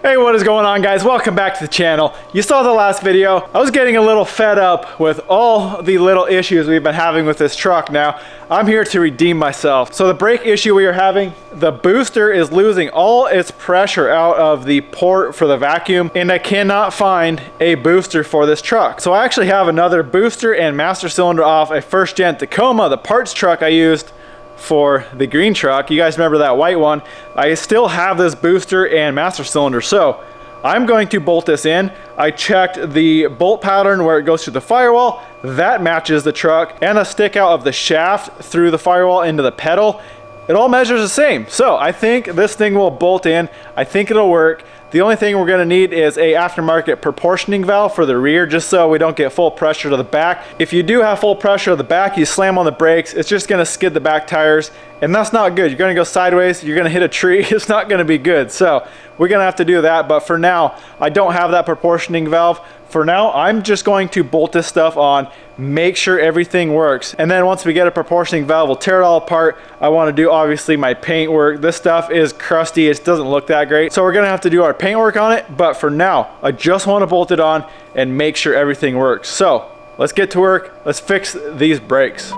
Hey, what is going on, guys? Welcome back to the channel. You saw the last video. I was getting a little fed up with all the little issues we've been having with this truck. Now, I'm here to redeem myself. So the brake issue we are having, the booster is losing all its pressure out of the port for the vacuum, and I cannot find a booster for this truck. So I actually have another booster and master cylinder off a first gen Tacoma, the parts truck I used for the green truck. You guys remember that white one? I still have this booster and master cylinder, so I'm going to bolt this in. I checked the bolt pattern where it goes through the firewall. That matches the truck, and a stick out of the shaft through the firewall into the pedal. It all measures the same. So I think this thing will bolt in. I think it'll work. The only thing we're gonna need is a aftermarket proportioning valve for the rear, just so we don't get full pressure to the back. If you do have full pressure to the back, you slam on the brakes, it's just gonna skid the back tires, and that's not good. You're gonna go sideways, you're gonna hit a tree, it's not gonna be good. So we're gonna have to do that, but for now, I don't have that proportioning valve. For now, I'm just going to bolt this stuff on, make sure everything works. And then once we get a proportioning valve, we'll tear it all apart. I wanna do, obviously, my paint work. This stuff is crusty, it doesn't look that great. So we're gonna have to do our paint work on it, but for now, I just wanna bolt it on and make sure everything works. So let's get to work, let's fix these brakes.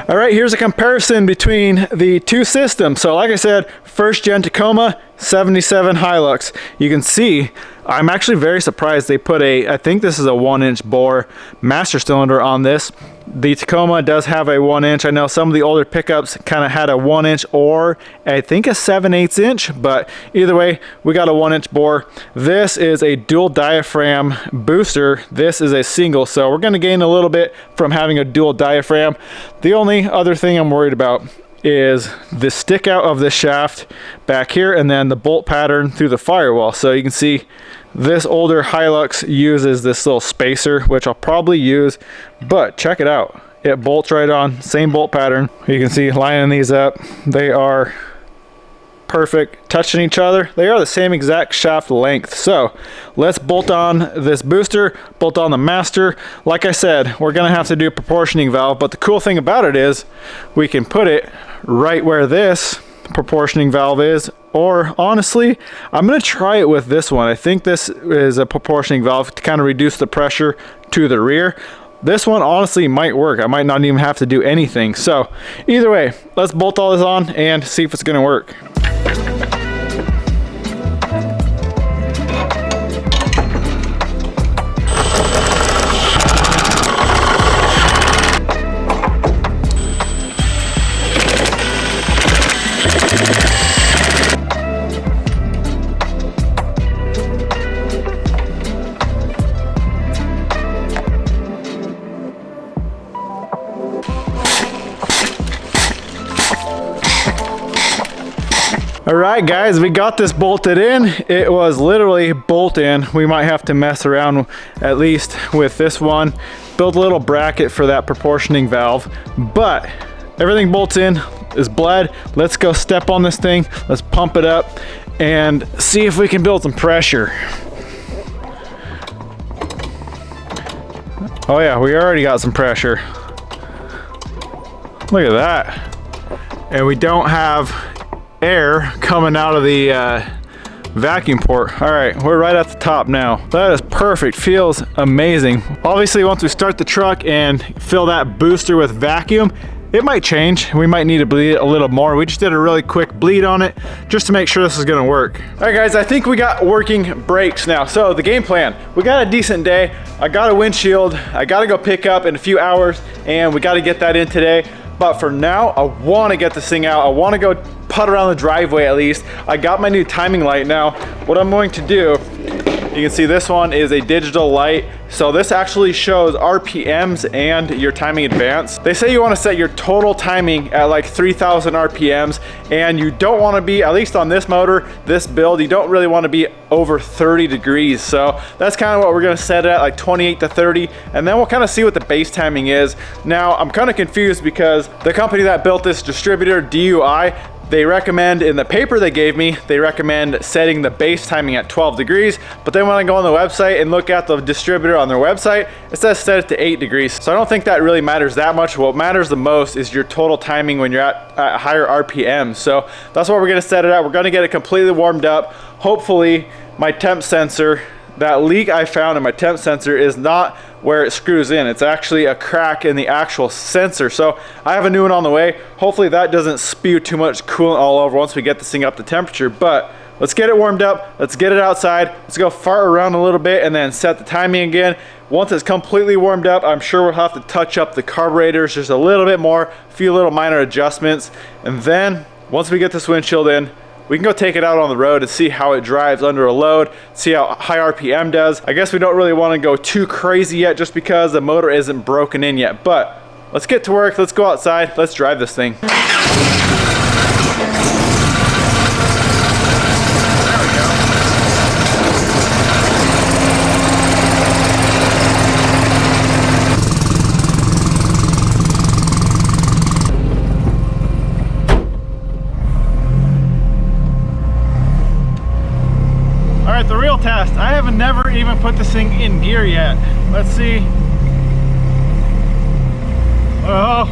All right, here's a comparison between the two systems. So like I said, first gen Tacoma, 77 Hilux. You can see, I'm actually very surprised they put I think this is a 1-inch bore master cylinder on this. The Tacoma does have a 1-inch. I know some of the older pickups kind of had a 1-inch or I think a 7/8 inch, but either way, we got a 1-inch bore. This is a dual diaphragm booster. This is a single, so we're gonna gain a little bit from having a dual diaphragm. The only other thing I'm worried about is the stick out of the shaft back here and then the bolt pattern through the firewall. So you can see this older Hilux uses this little spacer, which I'll probably use, but check it out. It bolts right on, same bolt pattern. You can see lining these up. They are perfect, touching each other. They are the same exact shaft length. So let's bolt on this booster, bolt on the master. Like I said, we're gonna have to do a proportioning valve, but the cool thing about it is we can put it right where this proportioning valve is, or honestly, I'm gonna try it with this one. I think this is a proportioning valve to kind of reduce the pressure to the rear. This one honestly might work. I might not even have to do anything. So either way, let's bolt all this on and see if it's gonna work. All right, guys, we got this bolted in. It was literally bolt in. We might have to mess around at least with this one, build a little bracket for that proportioning valve, but everything bolts in, is bled. Let's go step on this thing. Let's pump it up and see if we can build some pressure. Oh yeah, we already got some pressure. Look at that. And we don't have air coming out of the vacuum port. All right, we're right at the top now. That is perfect, feels amazing. Obviously, once we start the truck and fill that booster with vacuum, it might change. We might need to bleed it a little more. We just did a really quick bleed on it just to make sure this is gonna work. All right guys, I think we got working brakes now. So the game plan, we got a decent day. I got a windshield. I gotta go pick up in a few hours and we gotta get that in today. But for now, I wanna get this thing out. I wanna go putt around the driveway at least. I got my new timing light now. What I'm going to do, you can see this one is a digital light. So this actually shows RPMs and your timing advance. They say you want to set your total timing at like 3,000 RPMs, and you don't want to be, at least on this motor, this build, you don't really want to be over 30 degrees. So that's kind of what we're going to set it at, like 28 to 30, and then we'll kind of see what the base timing is. Now, I'm kind of confused because the company that built this distributor, DUI, they recommend, in the paper they gave me, they recommend setting the base timing at 12 degrees, but then when I go on the website and look at the distributor on their website, it says set it to 8 degrees. So I don't think that really matters that much. What matters the most is your total timing when you're at higher RPM. So that's what we're gonna set it at. We're gonna get it completely warmed up. Hopefully my temp sensor, that leak I found in my temp sensor is not where it screws in. It's actually a crack in the actual sensor. So I have a new one on the way. Hopefully that doesn't spew too much coolant all over once we get this thing up to temperature. But let's get it warmed up. Let's get it outside. Let's go fart around a little bit and then set the timing again. Once it's completely warmed up, I'm sure we'll have to touch up the carburetors just a little bit more, a few little minor adjustments. And then once we get this windshield in, we can go take it out on the road and see how it drives under a load, see how high RPM does. I guess we don't really want to go too crazy yet just because the motor isn't broken in yet, but let's get to work. Let's go outside. Let's drive this thing. The real test. I have never even put this thing in gear yet. Let's see. Oh,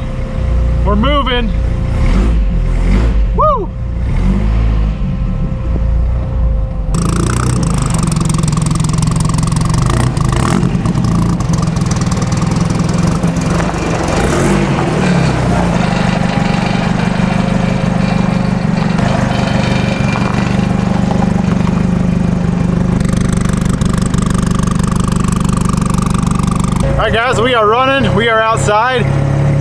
we're moving. Woo! All right guys, we are running, we are outside.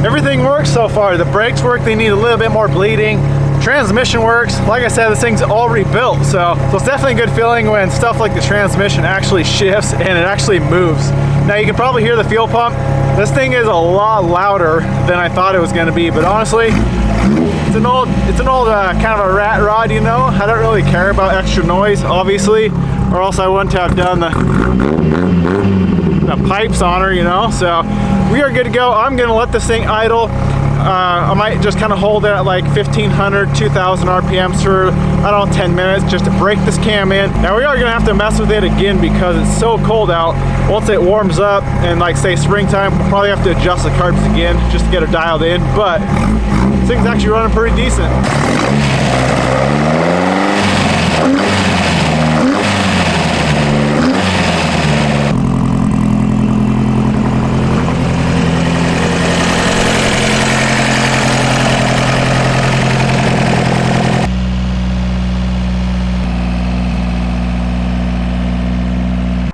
Everything works so far. The brakes work, they need a little bit more bleeding. Transmission works. Like I said, this thing's all rebuilt, so it's definitely a good feeling when stuff like the transmission actually shifts and it actually moves. Now you can probably hear the fuel pump. This thing is a lot louder than I thought it was gonna be, but honestly, it's an old kind of a rat rod, you know? I don't really care about extra noise, obviously, or else I wouldn't have done the pipes on her, you know? So we are good to go. I'm gonna let this thing idle. I might just kind of hold it at like 1500, 2000 RPMs for, I don't know, 10 minutes just to break this cam in. Now we are gonna have to mess with it again because it's so cold out. Once it warms up and like say springtime, we'll probably have to adjust the carbs again just to get her dialed in, but this thing's actually running pretty decent.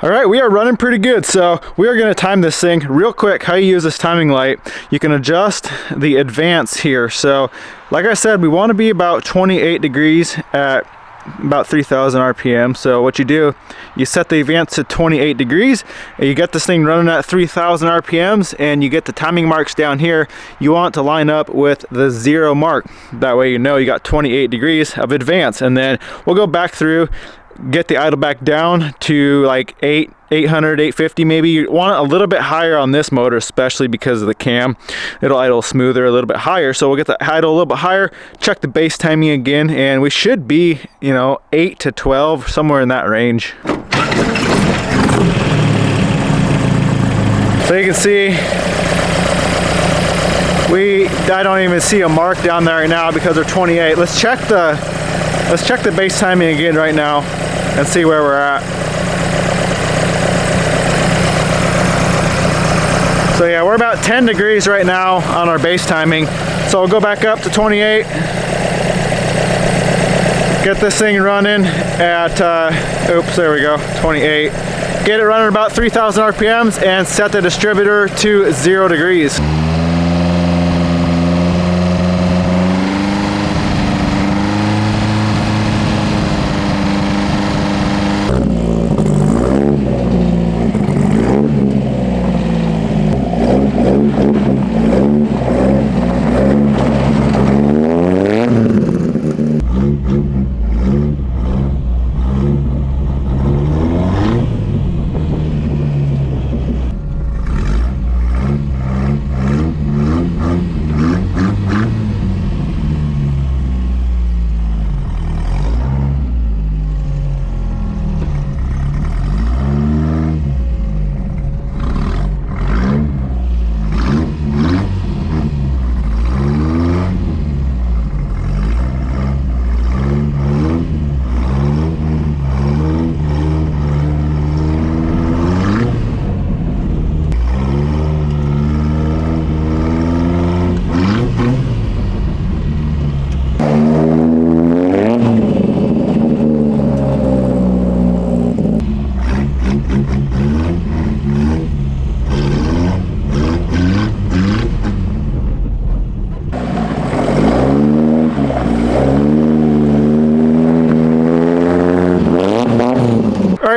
All right, we are running pretty good. So we are gonna time this thing real quick. How you use this timing light, you can adjust the advance here. So like I said, we wanna be about 28 degrees at about 3,000 RPM. So what you do, you set the advance to 28 degrees, and you get this thing running at 3,000 RPMs, and you get the timing marks down here. You want it to line up with the 0 mark. That way you know you got 28 degrees of advance, and then we'll go back through, get the idle back down to like 800, 850 maybe. You want it a little bit higher on this motor, especially because of the cam. It'll idle smoother, a little bit higher. So we'll get the idle a little bit higher, check the base timing again, and we should be, you know, 8 to 12, somewhere in that range. So you can see, I don't even see a mark down there right now because they're 28. Let's check the base timing again right now and see where we're at. So yeah, we're about 10 degrees right now on our base timing. So we'll go back up to 28. Get this thing running at, oops, there we go, 28. Get it running about 3,000 RPMs and set the distributor to 0 degrees.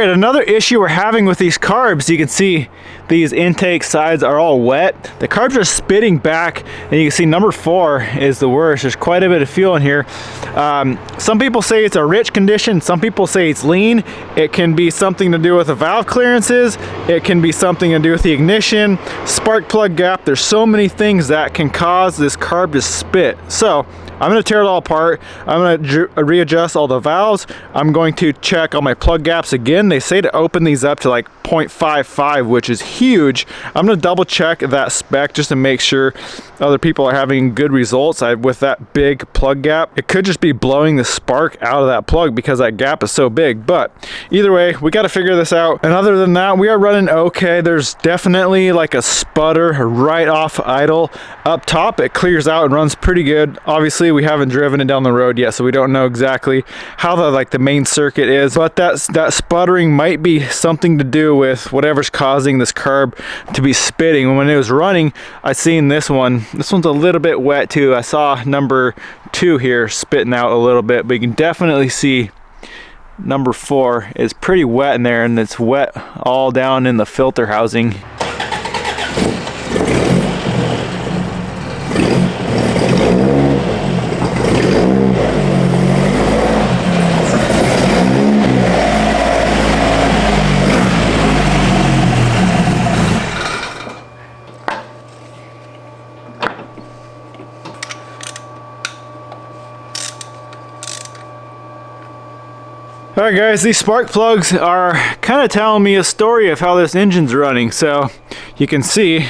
Another issue we're having with these carbs, you can see these intake sides are all wet. The carbs are spitting back, and you can see number 4 is the worst. There's quite a bit of fuel in here. Some people say it's a rich condition, some people say it's lean. It can be something to do with the valve clearances, it can be something to do with the ignition, spark plug gap. There's so many things that can cause this carb to spit. So I'm going to tear it all apart. I'm going to readjust all the valves. I'm going to check all my plug gaps again. They say to open these up to like 0.55, which is huge. I'm going to double check that spec just to make sure other people are having good results with that big plug gap. It could just be blowing the spark out of that plug because that gap is so big. But either way, we got to figure this out. And other than that, we are running okay. There's definitely like a sputter right off idle up top. It clears out and runs pretty good. Obviously, we haven't driven it down the road yet, so we don't know exactly how the main circuit is, but that sputtering might be something to do with whatever's causing this carb to be spitting. When it was running, I seen this one's a little bit wet too. I saw number 2 here spitting out a little bit, but you can definitely see number 4 is pretty wet in there, and it's wet all down in the filter housing. Alright guys, these spark plugs are kind of telling me a story of how this engine's running. So you can see,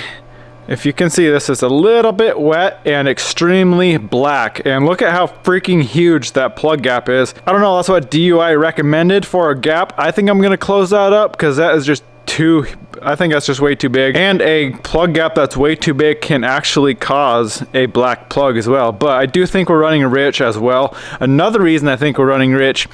if you can see this, it's a little bit wet and extremely black. And look at how freaking huge that plug gap is. I don't know, that's what DUI recommended for a gap. I think I'm going to close that up because that is just I think that's just way too big. And a plug gap that's way too big can actually cause a black plug as well. But I do think we're running rich as well. Another reason I think we're running rich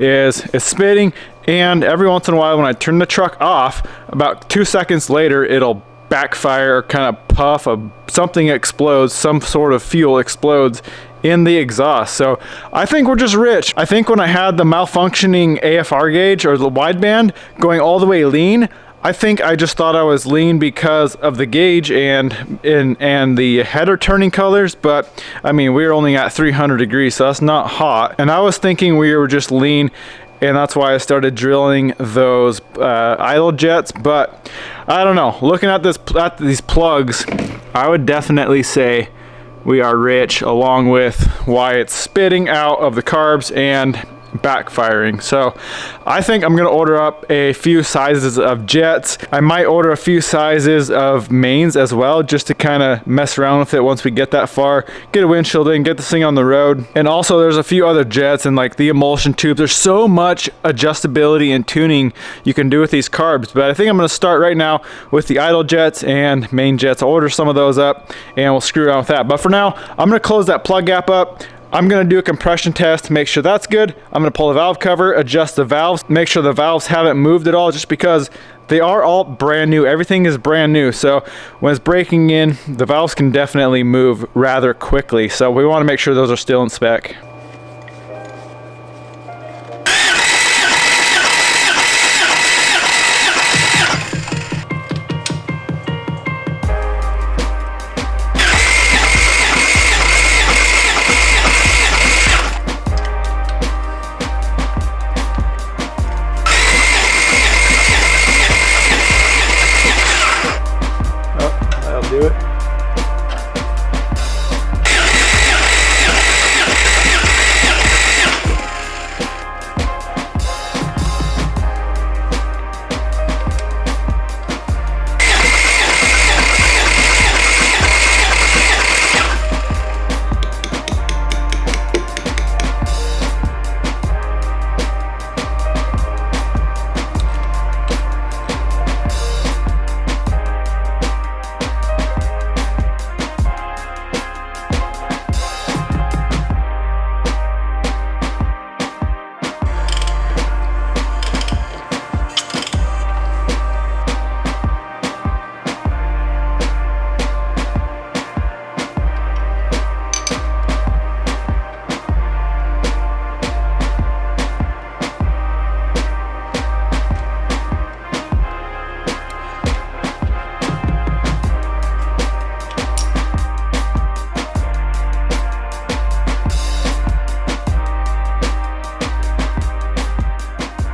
is it's spitting, and every once in a while when I turn the truck off, about 2 seconds later it'll backfire, kind of puff, something explodes, some sort of fuel explodes in the exhaust. So I think we're just rich. I think when I had the malfunctioning AFR gauge or the wideband going all the way lean, I think I just thought I was lean because of the gauge and the header turning colors, but I mean, we were only at 300 degrees, so that's not hot. And I was thinking we were just lean, and that's why I started drilling those idle jets. But I don't know, looking at these plugs, I would definitely say we are rich, along with why it's spitting out of the carbs and backfiring. So I think I'm gonna order up a few sizes of jets. I might order a few sizes of mains as well, just to kind of mess around with it once we get that far, get a windshield in, get this thing on the road. And also there's a few other jets and like the emulsion tubes. There's so much adjustability and tuning you can do with these carbs, but I think I'm gonna start right now with the idle jets and main jets. I'll order some of those up and we'll screw around with that. But for now, I'm gonna close that plug gap up. I'm gonna do a compression test to make sure that's good. I'm gonna pull the valve cover, adjust the valves, make sure the valves haven't moved at all, just because they are all brand new. Everything is brand new. So when it's breaking in, the valves can definitely move rather quickly. So we wanna make sure those are still in spec. Do it.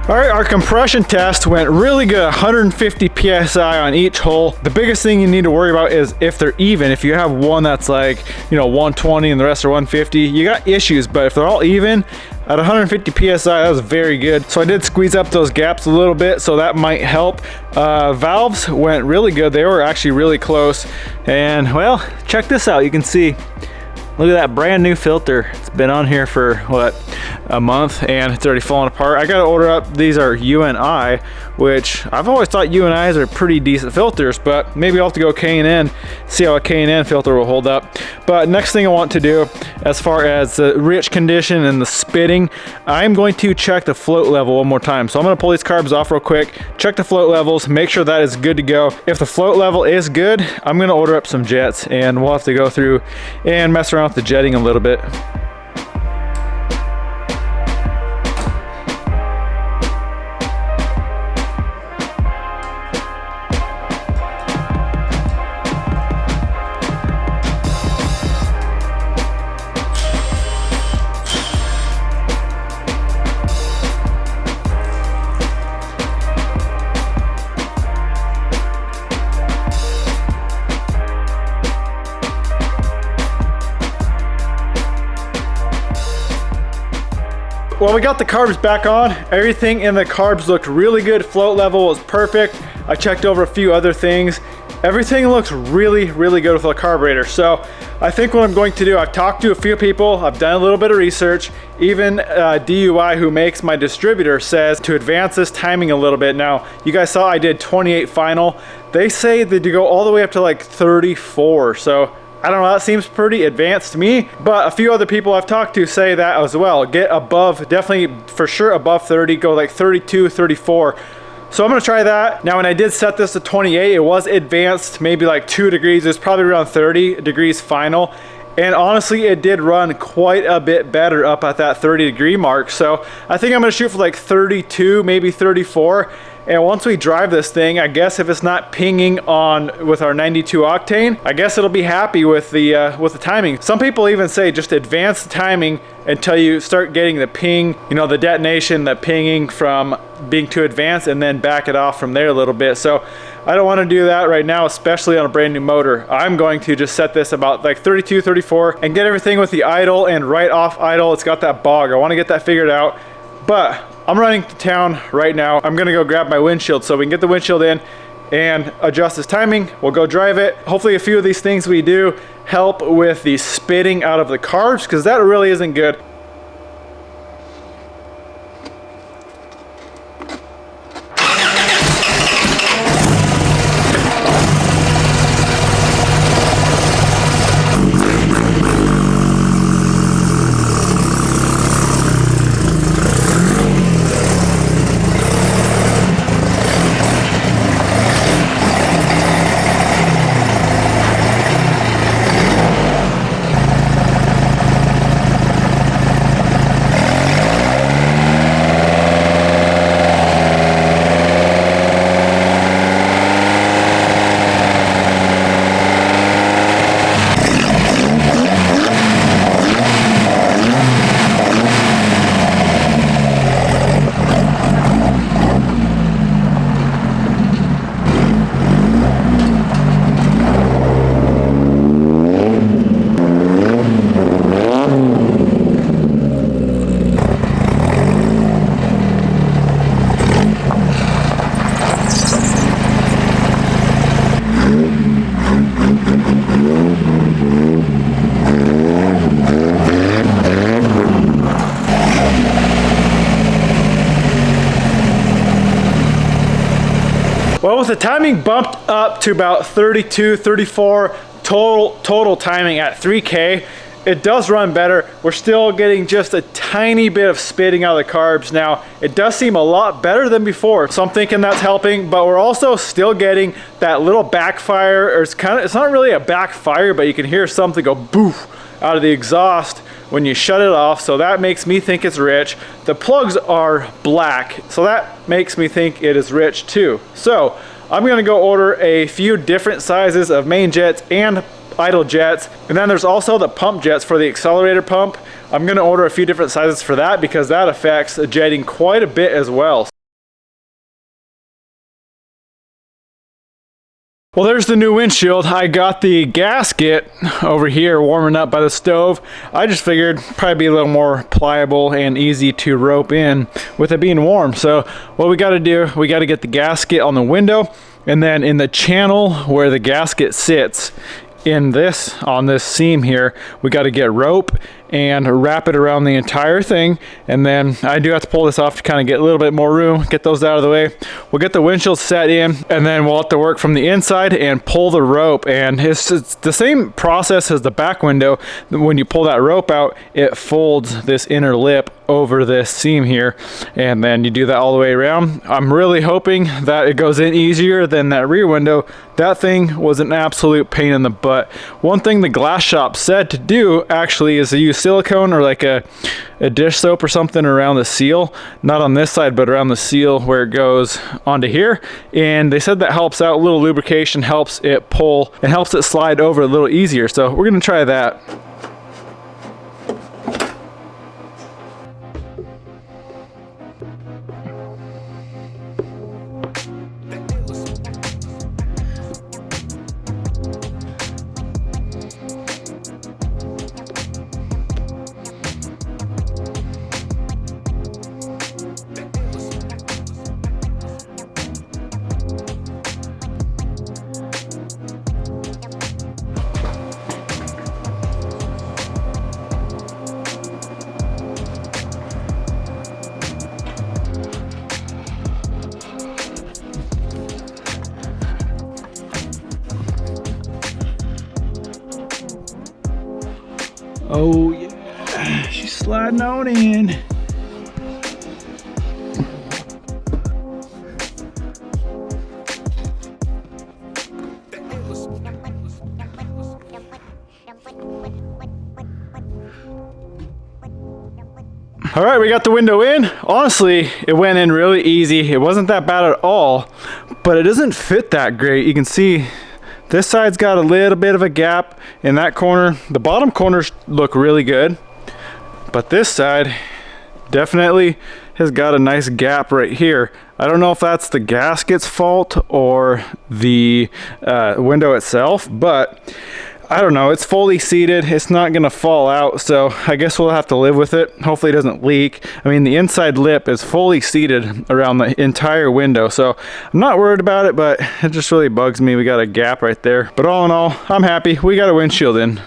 All right, our compression test went really good, 150 PSI on each hole. The biggest thing you need to worry about is if they're even. If you have one that's like, 120 and the rest are 150, you got issues, but if they're all even, at 150 PSI, that was very good. So I did squeeze up those gaps a little bit, so that might help. Valves went really good. They were actually really close. And well, check this out, you can see, look at that brand new filter. It's been on here for what, a month, and it's already falling apart. I gotta order up, these are UNI, which I've always thought UNIs are pretty decent filters, but maybe I'll have to go K&N, see how a K&N filter will hold up. But next thing I want to do, as far as the rich condition and the spitting, I'm going to check the float level one more time. So I'm gonna pull these carbs off real quick, check the float levels, make sure that is good to go. If the float level is good, I'm gonna order up some jets, and we'll have to go through and mess around with the jetting a little bit. Well, we got the carbs back on. Everything in the carbs looked really good. Float level was perfect. I checked over a few other things. Everything looks really, really good with the carburetor. So I think what I'm going to do, I've talked to a few people, I've done a little bit of research. Even DUI, who makes my distributor, says to advance this timing a little bit. Now, you guys saw I did 28 final. They say that you go all the way up to like 34. So I don't know, that seems pretty advanced to me, but a few other people I've talked to say that as well. Get above, definitely for sure above 30, go like 32, 34. So I'm gonna try that. Now, when I did set this to 28, it was advanced maybe like 2 degrees. It was probably around 30 degrees final. And honestly, it did run quite a bit better up at that 30-degree mark. So I think I'm gonna shoot for like 32, maybe 34. And once we drive this thing, I guess if it's not pinging on with our 92 octane, I guess it'll be happy with the timing. Some people even say just advance the timing until you start getting the ping, the detonation, the pinging from being too advanced, and then back it off from there a little bit. So I don't want to do that right now, especially on a brand new motor. I'm going to just set this about like 32, 34 and get everything with the idle and right off idle. It's got that bog. I want to get that figured out. But I'm running to town right now. I'm gonna go grab my windshield so we can get the windshield in and adjust this timing. We'll go drive it. Hopefully a few of these things we do help with the spitting out of the carbs, because that really isn't good. Well, with the timing bumped up to about 32, 34 total timing at 3K, it does run better. We're still getting just a tiny bit of spitting out of the carbs now. It does seem a lot better than before, so I'm thinking that's helping, but we're also still getting that little backfire, or it's not really a backfire, but you can hear something go boof out of the exhaust when you shut it off, so that makes me think it's rich. The plugs are black, so that makes me think it is rich too. So I'm gonna go order a few different sizes of main jets and idle jets, and then there's also the pump jets for the accelerator pump. I'm gonna order a few different sizes for that because that affects jetting quite a bit as well. Well, there's the new windshield. I got the gasket over here warming up by the stove. I just figured probably be a little more pliable and easy to rope in with it being warm. So what we got to do, we got to get the gasket on the window, and then in the channel where the gasket sits on this seam here, we got to get rope and wrap it around the entire thing. And then I do have to pull this off to kind of get a little bit more room, get those out of the way. We'll get the windshield set in, and then we'll have to work from the inside and pull the rope. And it's the same process as the back window. When you pull that rope out, it folds this inner lip over this seam here, and then you do that all the way around. I'm really hoping that it goes in easier than that rear window. That thing was an absolute pain in the butt. One thing the glass shop said to do actually is to use silicone or like a dish soap or something around the seal, not on this side but around the seal where it goes onto here, and they said that helps out. A little lubrication helps it pull and helps it slide over a little easier, so we're gonna try that. Oh yeah, she's sliding on in. All right, we got the window in. Honestly, it went in really easy. It wasn't that bad at all, but it doesn't fit that great. You can see this side's got a little bit of a gap in that corner. The bottom corners look really good, but this side definitely has got a nice gap right here. I don't know if that's the gasket's fault or the window itself, but I don't know, it's fully seated. It's not gonna fall out, so I guess we'll have to live with it. Hopefully it doesn't leak. I mean, the inside lip is fully seated around the entire window, so I'm not worried about it, but it just really bugs me. We got a gap right there. But all in all, I'm happy. We got a windshield in.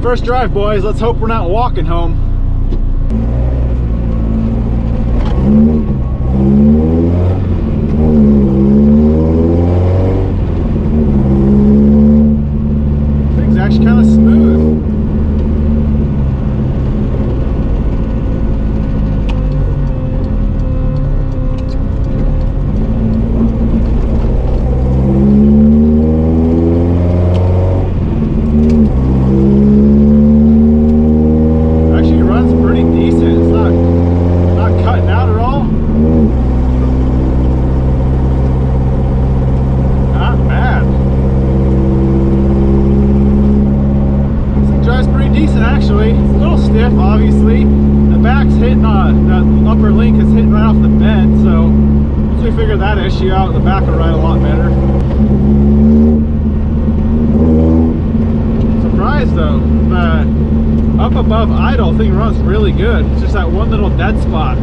First drive, boys. Let's hope we're not walking home. Thing's actually kind of smooth. Obviously, the back's hitting that upper link is hitting right off the bed, so once we figure that issue out, the back will ride a lot better. Surprised though, the up above idle thing runs really good. It's just that one little dead spot.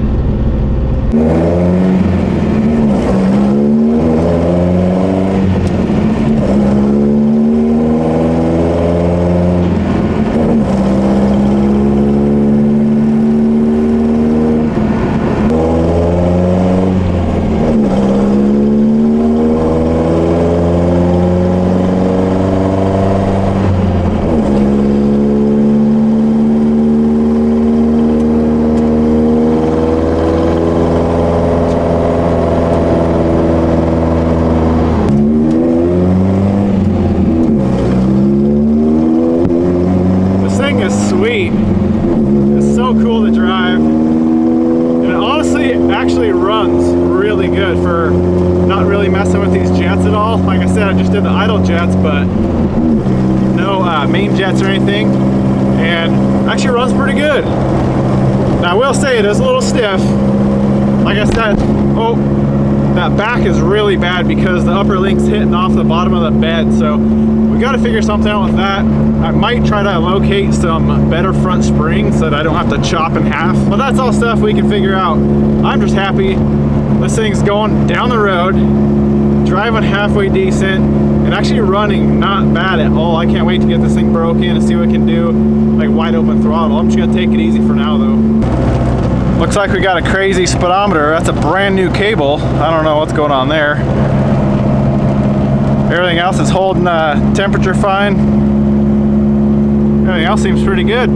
It's so cool to drive, and it honestly actually runs really good for not really messing with these jets at all. Like I said, I just did the idle jets, but no main jets or anything, and actually runs pretty good. Now I will say it is a little stiff. Like I said, that back is really bad because the upper link's hitting off the bottom of the bed, so we got to figure something out with that. I might try to locate some better front springs so that I don't have to chop in half, but that's all stuff we can figure out. I'm just happy this thing's going down the road, driving halfway decent, and actually running not bad at all. I can't wait to get this thing broken and see what we can do, like wide open throttle. I'm just gonna take it easy for now though. Looks like we got a crazy speedometer. That's a brand new cable. I don't know what's going on there. Everything else is holding temperature fine. Everything else seems pretty good.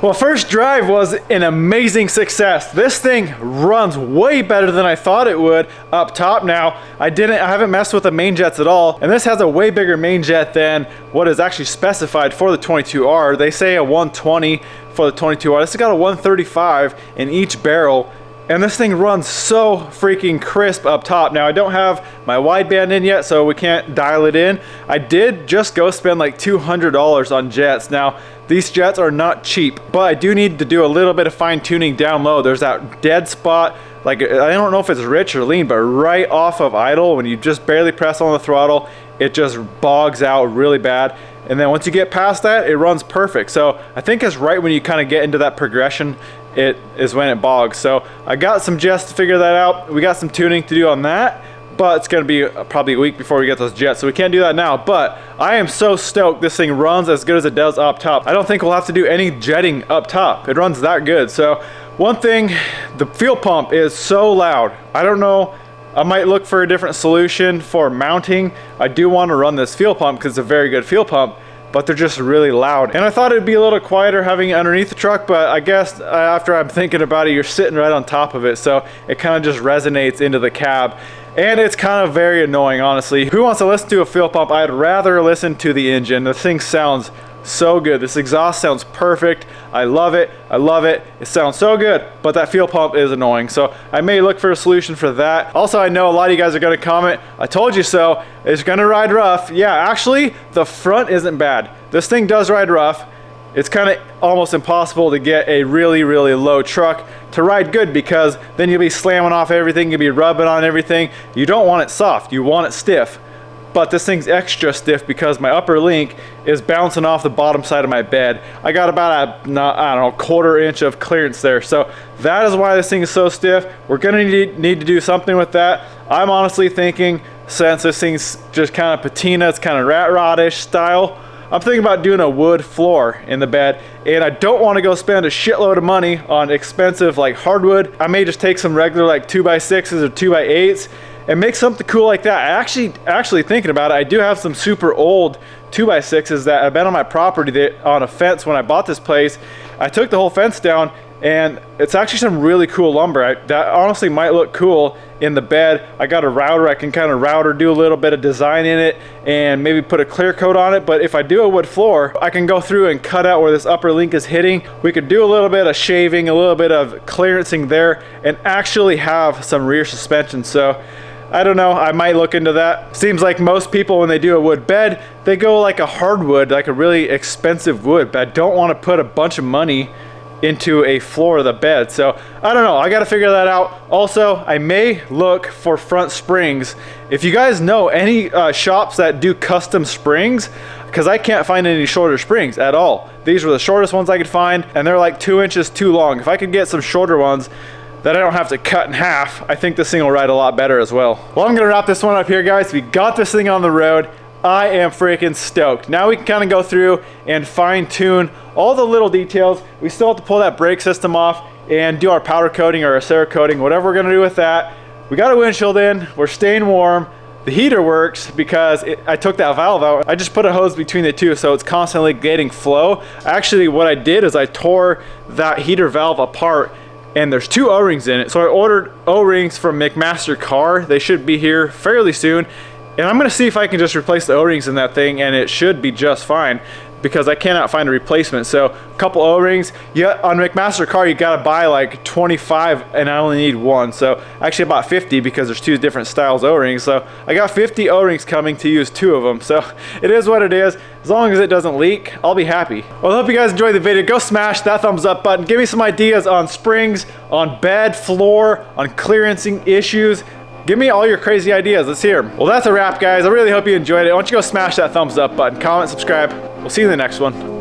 Well, first drive was an amazing success. This thing runs way better than I thought it would up top. Now, I haven't messed with the main jets at all, and this has a way bigger main jet than what is actually specified for the 22R. They say a 120 for the 22R. This has got a 135 in each barrel, and this thing runs so freaking crisp up top. Now I don't have my wideband in yet, so we can't dial it in. I did just go spend like $200 on jets. Now these jets are not cheap, but I do need to do a little bit of fine tuning down low. There's that dead spot, like I don't know if it's rich or lean, but right off of idle, when you just barely press on the throttle, it just bogs out really bad. And then once you get past that, it runs perfect. So I think it's right when you kind of get into that progression, it is when it bogs. So I got some jets to figure that out. We got some tuning to do on that, but it's gonna be probably a week before we get those jets, so we can't do that now. But I am so stoked this thing runs as good as it does up top. I don't think we'll have to do any jetting up top. It runs that good. So one thing, the fuel pump is so loud. I don't know, I might look for a different solution for mounting. I do want to run this fuel pump because it's a very good fuel pump, but they're just really loud. And I thought it'd be a little quieter having it underneath the truck, but I guess after I'm thinking about it, you're sitting right on top of it, so it kind of just resonates into the cab. And it's kind of very annoying, honestly. Who wants to listen to a fuel pump? I'd rather listen to the engine. The thing sounds so good. This exhaust sounds perfect. I love it. I love it. It sounds so good, but that fuel pump is annoying. So I may look for a solution for that. Also, I know a lot of you guys are going to comment, I told you so. It's going to ride rough. Yeah, actually, the front isn't bad. This thing does ride rough. It's kind of almost impossible to get a really, really low truck to ride good, because then you'll be slamming off everything. You'll be rubbing on everything. You don't want it soft. You want it stiff. But this thing's extra stiff because my upper link is bouncing off the bottom side of my bed. I got about a, I don't know, quarter inch of clearance there. So that is why this thing is so stiff. We're gonna need to do something with that. I'm honestly thinking, since this thing's just kind of patina, it's kind of rat rod-ish style, I'm thinking about doing a wood floor in the bed, and I don't want to go spend a shitload of money on expensive like hardwood. I may just take some regular like 2x6s or 2x8s and make something cool like that. Actually thinking about it, I do have some super old 2x6s that have been on my property on a fence when I bought this place. I took the whole fence down, and it's actually some really cool lumber. That honestly might look cool in the bed. I got a router, I can kind of router, do a little bit of design in it, and maybe put a clear coat on it. But if I do a wood floor, I can go through and cut out where this upper link is hitting. We could do a little bit of shaving, a little bit of clearancing there, and actually have some rear suspension. So I don't know, I might look into that. Seems like most people, when they do a wood bed, they go like a hardwood, like a really expensive wood, but I don't want to put a bunch of money into a floor of the bed. So I don't know, I got to figure that out. Also, I may look for front springs. If you guys know any shops that do custom springs, because I can't find any shorter springs at all. These were the shortest ones I could find, and they're like 2 inches too long. If I could get some shorter ones that I don't have to cut in half, I think this thing will ride a lot better as well. Well, I'm gonna wrap this one up here, guys. We got this thing on the road. I am freaking stoked. Now we can kind of go through and fine tune all the little details. We still have to pull that brake system off and do our powder coating or our Cerakoting, whatever we're gonna do with that. We got a windshield in, we're staying warm. The heater works because I took that valve out. I just put a hose between the two, so it's constantly getting flow. Actually, what I did is I tore that heater valve apart, and there's 2 O-rings in it. So I ordered O-rings from McMaster Car. They should be here fairly soon. And I'm gonna see if I can just replace the O-rings in that thing, and it should be just fine, because I cannot find a replacement. So a couple O-rings. Yeah, on McMaster Car you gotta buy like 25, and I only need 1. So actually I bought 50 because there's 2 different styles O-rings. So I got 50 O-rings coming to use 2 of them. So it is what it is. As long as it doesn't leak, I'll be happy. Well, I hope you guys enjoyed the video. Go smash that thumbs up button. Give me some ideas on springs, on bed, floor, on clearancing issues. Give me all your crazy ideas. Let's hear them. Well, that's a wrap, guys. I really hope you enjoyed it. Why don't you go smash that thumbs up button, comment, subscribe. We'll see you in the next one.